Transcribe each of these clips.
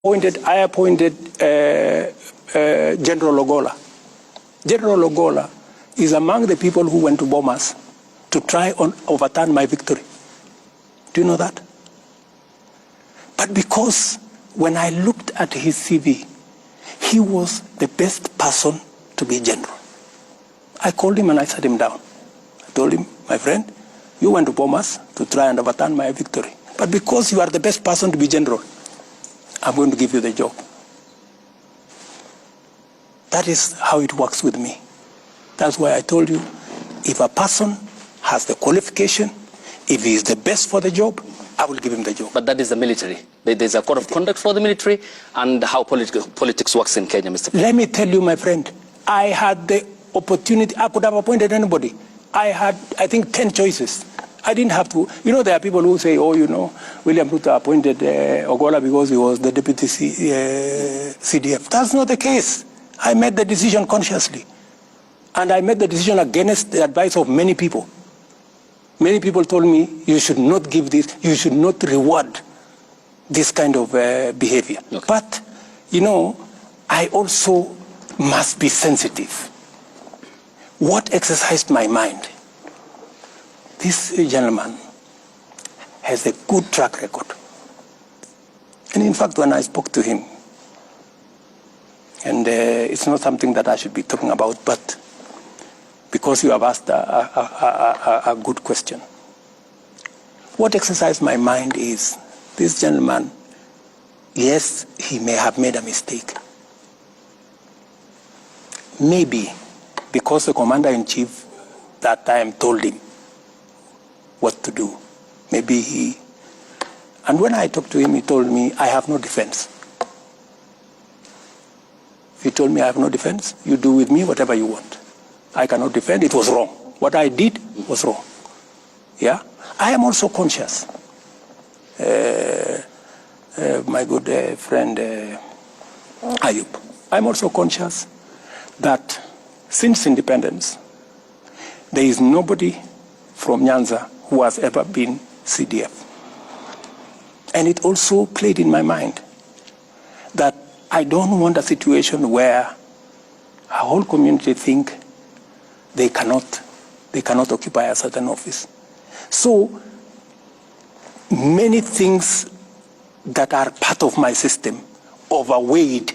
I appointed General Ogolla. General Ogolla is among the people who went to bomb us to try and overturn my victory. Do you know that? But because when I looked at his CV, he was the best person to be general. I called him and I sat him down. I told him, my friend, you went to bomb us to try and overturn my victory. But because you are the best person to be general, I'm going to give you the job. That is how it works with me. That's why I told you, if a person has the qualification, if he is the best for the job, I will give him the job. But that is the military. There's a code of conduct for the military and how politics works in Kenya, Mr. President. Let me tell you, my friend, I had the opportunity. I could have appointed anybody. I had, I think, 10 choices. I didn't have to. You know, there are people who say, oh, you know, William Ruto appointed Ogolla because he was the deputy CDF. That's not the case. I made the decision consciously. And I made the decision against the advice of many people. Many people told me, you should not give this, you should not reward this kind of behavior. Okay. But, you know, I also must be sensitive. What exercised my mind? This gentleman has a good track record. And in fact, when I spoke to him, and it's not something that I should be talking about, but because you have asked a good question. What exercised my mind is, this gentleman, yes, he may have made a mistake. Maybe because the commander-in-chief that time told him what to do. Maybe he... And when I talked to him, he told me, I have no defense. He told me, I have no defense. You do with me whatever you want. I cannot defend. It was wrong. What I did was wrong. Yeah? I am also conscious. My good friend Ayub, I'm also conscious that since independence, there is nobody from Nyanza who has ever been CDF. And it also played in my mind that I don't want a situation where a whole community think they cannot occupy a certain office. So many things that are part of my system overweighed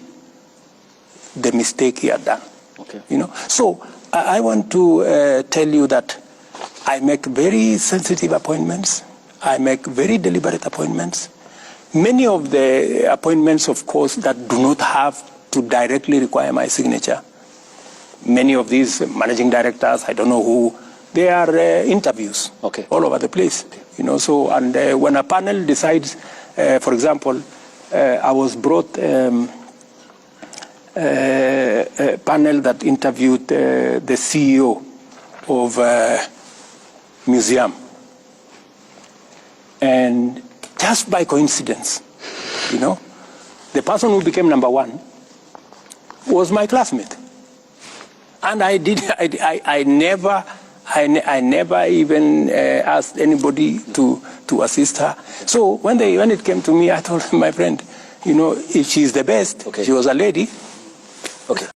the mistake he had done. Okay. You know? So I want to tell you that I make very sensitive appointments. I make very deliberate appointments. Many of the appointments, of course, that do not have to directly require my signature. Many of these managing directors, I don't know who, they are interviews all over the place. You know, so, and when a panel decides, for example, I was brought a panel that interviewed the CEO of museum. And just by coincidence, you know, the person who became #1 was my classmate. And I never even asked anybody to assist her. So when it came to me, I told my friend, you know, if she's the best, she was a lady. Okay.